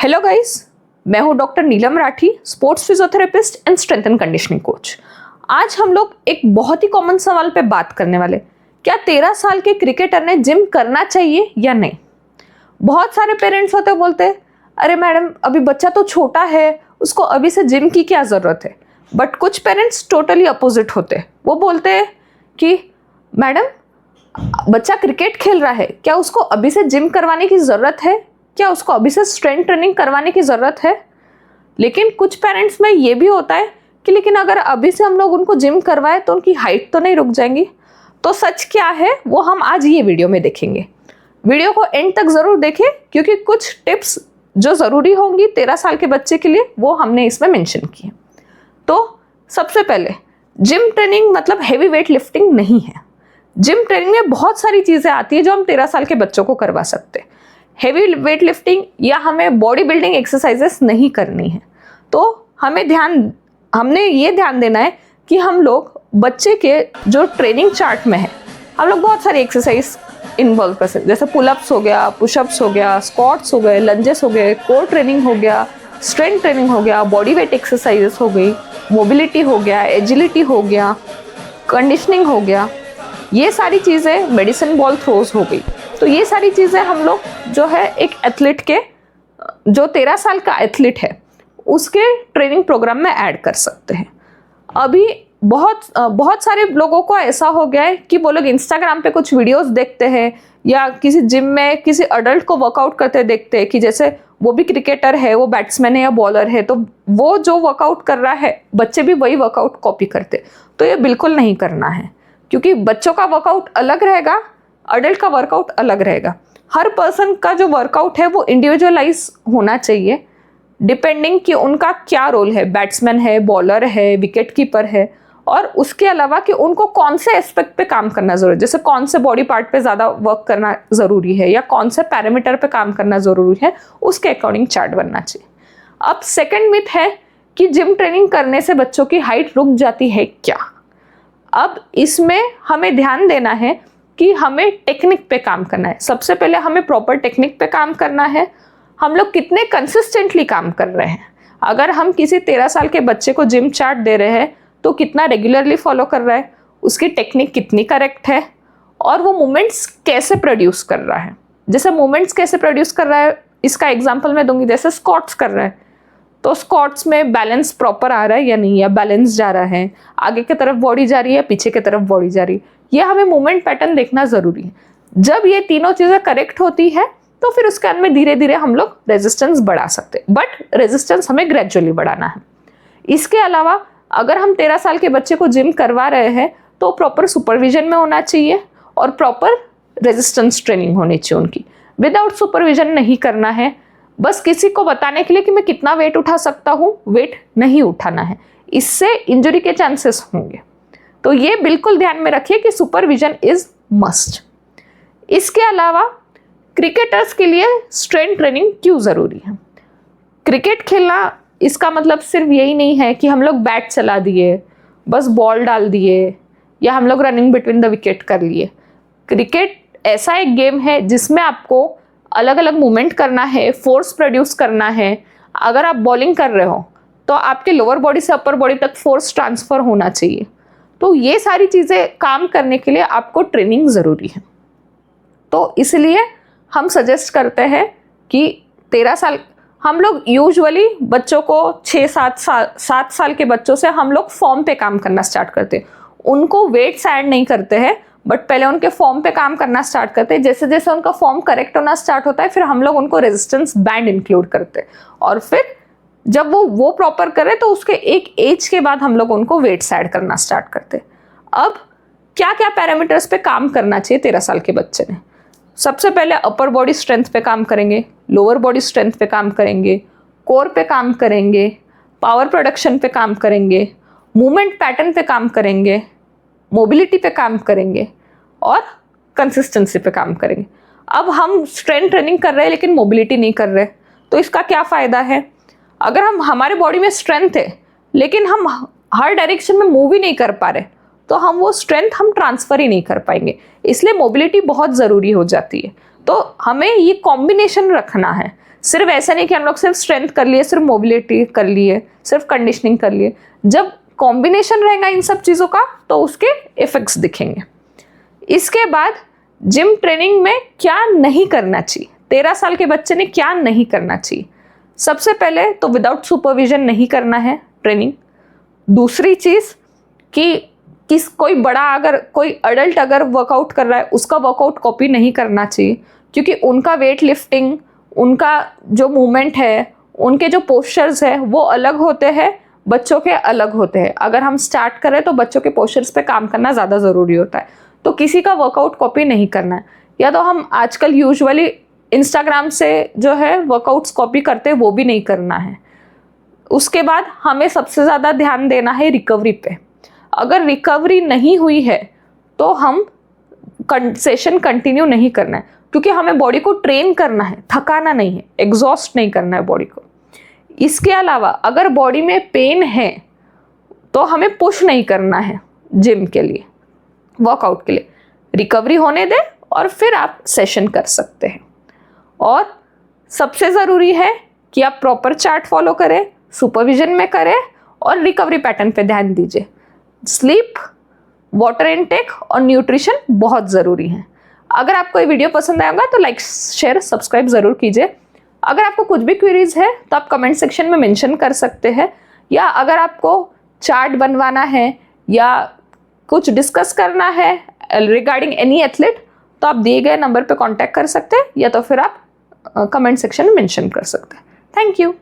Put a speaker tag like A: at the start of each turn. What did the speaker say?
A: Hello guys, मैं हूं doctor Neelam Rathi, sports physiotherapist and strength and conditioning coach. आज हम लोग एक बहुत ही कॉमन सवाल पे बात करने वाले, क्या 13 साल के क्रिकेटर ने जिम करना चाहिए या नहीं। बहुत सारे पेरेंट्स होते बोलते अरे मैडम अभी बच्चा तो छोटा है, उसको अभी से जिम की क्या ज़रूरत है। बट कुछ पेरेंट्स टोटली अपोजिट होते, वो बोलते हैं कि मैडम बच्चा क्रिकेट खेल रहा है, क्या उसको अभी से जिम करवाने की ज़रूरत है, क्या उसको अभी से स्ट्रेंथ ट्रेनिंग करवाने की ज़रूरत है। लेकिन कुछ पेरेंट्स में ये भी होता है कि लेकिन अगर अभी से हम लोग उनको जिम करवाए तो उनकी हाइट तो नहीं रुक जाएंगी। तो सच क्या है वो हम आज ये वीडियो में देखेंगे। वीडियो को एंड तक ज़रूर देखें क्योंकि कुछ टिप्स जो ज़रूरी होंगी 13 साल के बच्चे के लिए वो हमने इसमें मेंशन की है। तो सबसे पहले जिम ट्रेनिंग मतलब हैवी वेट लिफ्टिंग नहीं है। जिम ट्रेनिंग में बहुत सारी चीज़ें आती है जो हम 13 साल के बच्चों को करवा सकते हैं। हैवी वेट लिफ्टिंग या हमें बॉडी बिल्डिंग एक्सरसाइजेस नहीं करनी है। तो हमने ये ध्यान देना है कि हम लोग बच्चे के जो ट्रेनिंग चार्ट में है हम लोग बहुत सारी एक्सरसाइज इन्वॉल्व कर सकते, जैसे पुलअप्स हो गया, पुशअप्स हो गया, स्क्वाट्स हो गए, लंजेस हो गए, कोर ट्रेनिंग हो गया, स्ट्रेंथ ट्रेनिंग हो गया, बॉडी वेट एक्सरसाइजेस हो गई, मोबिलिटी हो गया, एजिलिटी हो गया, कंडीशनिंग हो गया, ये सारी चीज़ें, मेडिसिन बॉल थ्रोज हो गई। तो ये सारी चीज़ें हम लोग जो है एक एथलीट के जो 13 साल का एथलीट है उसके ट्रेनिंग प्रोग्राम में ऐड कर सकते हैं। अभी बहुत सारे लोगों को ऐसा हो गया है कि वो लोग इंस्टाग्राम पे कुछ वीडियोस देखते हैं या किसी जिम में किसी अडल्ट को वर्कआउट करते देखते हैं कि जैसे वो भी क्रिकेटर है, वो बैट्समैन है या बॉलर है, तो वो जो वर्कआउट कर रहा है बच्चे भी वही वर्कआउट कॉपी करते। तो ये बिल्कुल नहीं करना है क्योंकि बच्चों का वर्कआउट अलग रहेगा, अडल्ट का वर्कआउट अलग रहेगा। हर पर्सन का जो वर्कआउट है वो इंडिविजुअलाइज होना चाहिए डिपेंडिंग कि उनका क्या रोल है, बैट्समैन है, बॉलर है, विकेट कीपर है, और उसके अलावा कि उनको कौन से एस्पेक्ट पे काम करना ज़रूरी है, जैसे कौन से बॉडी पार्ट पे ज़्यादा वर्क करना ज़रूरी है या कौन से पैरामीटर पे काम करना ज़रूरी है, उसके अकॉर्डिंग चार्ट बनना चाहिए। अब सेकेंड मिथ है कि जिम ट्रेनिंग करने से बच्चों की हाइट रुक जाती है क्या। अब इसमें हमें ध्यान देना है कि हमें टेक्निक पे काम करना है। सबसे पहले हमें प्रॉपर टेक्निक पे काम करना है, हम लोग कितने कंसिस्टेंटली काम कर रहे हैं। अगर हम किसी 13 साल के बच्चे को जिम चार्ट दे रहे हैं तो कितना रेगुलरली फॉलो कर रहा है, उसकी टेक्निक कितनी करेक्ट है और वो मूवमेंट्स कैसे प्रोड्यूस कर रहा है। जैसे मूवमेंट्स कैसे प्रोड्यूस कर रहा है इसका एग्जाम्पल मैं दूंगी, जैसे स्क्वाट्स कर रहा है तो स्क्वाट्स में बैलेंस प्रॉपर आ रहा है या नहीं, या बैलेंस जा रहा है, आगे की तरफ बॉडी जा रही है, पीछे की तरफ बॉडी जा रही है, ये हमें मूवमेंट पैटर्न देखना ज़रूरी है। जब ये तीनों चीज़ें करेक्ट होती है तो फिर उसके अंदर में धीरे धीरे हम लोग रेजिस्टेंस बढ़ा सकते हैं, बट रेजिस्टेंस हमें ग्रेजुअली बढ़ाना है। इसके अलावा अगर हम 13 साल के बच्चे को जिम करवा रहे हैं तो प्रॉपर सुपरविजन में होना चाहिए और प्रॉपर रेजिस्टेंस ट्रेनिंग होनी चाहिए उनकी। विदाउट सुपरविजन नहीं करना है, बस किसी को बताने के लिए कि मैं कितना वेट उठा सकता हूँ, वेट नहीं उठाना है, इससे इंजरी के चांसेस होंगे। तो ये बिल्कुल ध्यान में रखिए कि सुपरविजन इज मस्ट। इसके अलावा क्रिकेटर्स के लिए स्ट्रेंथ ट्रेनिंग क्यों ज़रूरी है। क्रिकेट खेलना इसका मतलब सिर्फ यही नहीं है कि हम लोग बैट चला दिए, बस बॉल डाल दिए या हम लोग रनिंग बिटवीन द विकेट कर लिए। क्रिकेट ऐसा एक गेम है जिसमें आपको अलग अलग मूवमेंट करना है, फोर्स प्रोड्यूस करना है। अगर आप बॉलिंग कर रहे हो तो आपके लोअर बॉडी से अपर बॉडी तक फोर्स ट्रांसफ़र होना चाहिए। तो ये सारी चीज़ें काम करने के लिए आपको ट्रेनिंग ज़रूरी है। तो इसलिए हम सजेस्ट करते हैं कि 13 साल हम लोग यूजुअली बच्चों को 7 साल के बच्चों से हम लोग फॉर्म पे काम करना स्टार्ट करते हैं। उनको वेट्स ऐड नहीं करते हैं बट पहले उनके फॉर्म पे काम करना स्टार्ट करते हैं। जैसे जैसे उनका फॉर्म करेक्ट होना स्टार्ट होता है फिर हम लोग उनको रेजिस्टेंस बैंड इंक्लूड करते हैं और फिर जब वो प्रॉपर करे तो उसके एक एज के बाद हम लोग उनको वेट्स ऐड करना स्टार्ट करते हैं। अब क्या क्या पैरामीटर्स पे काम करना चाहिए 13 साल के बच्चे ने। सबसे पहले अपर बॉडी स्ट्रेंथ पे काम करेंगे, लोअर बॉडी स्ट्रेंथ पे काम करेंगे, कोर पे काम करेंगे, पावर प्रोडक्शन पे काम करेंगे, मूवमेंट पैटर्न पे काम करेंगे, मोबिलिटी पे काम करेंगे और कंसिस्टेंसी पे काम करेंगे। अब हम स्ट्रेंथ ट्रेनिंग कर रहे हैं लेकिन मोबिलिटी नहीं कर रहे, तो इसका क्या फ़ायदा है। अगर हमारे बॉडी में स्ट्रेंथ है लेकिन हम हर डायरेक्शन में मूव ही नहीं कर पा रहे तो हम वो स्ट्रेंथ हम ट्रांसफ़र ही नहीं कर पाएंगे, इसलिए मोबिलिटी बहुत ज़रूरी हो जाती है। तो हमें ये कॉम्बिनेशन रखना है। सिर्फ ऐसा नहीं कि हम लोग सिर्फ स्ट्रेंथ कर लिए, सिर्फ मोबिलिटी कर लिए, सिर्फ कंडीशनिंग कर लिए। जब कॉम्बिनेशन रहेगा इन सब चीज़ों का तो उसके इफेक्ट्स दिखेंगे। इसके बाद जिम ट्रेनिंग में क्या नहीं करना चाहिए, 13 साल के बच्चे ने क्या नहीं करना चाहिए। सबसे पहले तो विदाउट सुपरविजन नहीं करना है ट्रेनिंग। दूसरी चीज़ कि कोई बड़ा अगर कोई अडल्ट अगर वर्कआउट कर रहा है उसका वर्कआउट कॉपी नहीं करना चाहिए, क्योंकि उनका वेट लिफ्टिंग, उनका जो मूवमेंट है, उनके जो पोस्चर्स है वो अलग होते हैं, बच्चों के अलग होते हैं। अगर हम स्टार्ट करें तो बच्चों के पोस्चर्स पे काम करना ज़्यादा ज़रूरी होता है, तो किसी का वर्कआउट कॉपी नहीं करना है। या तो हम आजकल यूजुअली इंस्टाग्राम से जो है वर्कआउट्स कॉपी करते हैं, वो भी नहीं करना है। उसके बाद हमें सबसे ज़्यादा ध्यान देना है रिकवरी पे। अगर रिकवरी नहीं हुई है तो हम सेशन कंटिन्यू नहीं करना है, क्योंकि हमें बॉडी को ट्रेन करना है, थकाना नहीं है, एग्जॉस्ट नहीं करना है बॉडी को। इसके अलावा अगर बॉडी में पेन है तो हमें पुश नहीं करना है जिम के लिए, वर्कआउट के लिए। रिकवरी होने दें और फिर आप सेशन कर सकते हैं। और सबसे ज़रूरी है कि आप प्रॉपर चार्ट फॉलो करें, सुपरविजन में करें और रिकवरी पैटर्न पे ध्यान दीजिए। स्लीप, वाटर इनटेक और न्यूट्रिशन बहुत ज़रूरी है। अगर आपको ये वीडियो पसंद आएगा तो लाइक, शेयर, सब्सक्राइब ज़रूर कीजिए। अगर आपको कुछ भी क्वेरीज है तो आप कमेंट सेक्शन में मेंशन कर सकते हैं, या अगर आपको चार्ट बनवाना है या कुछ डिस्कस करना है रिगार्डिंग एनी एथलीट तो आप दिए गए नंबर पे कांटेक्ट कर सकते हैं, या तो फिर आप कमेंट सेक्शन में मेंशन कर सकते हैं। Thank you.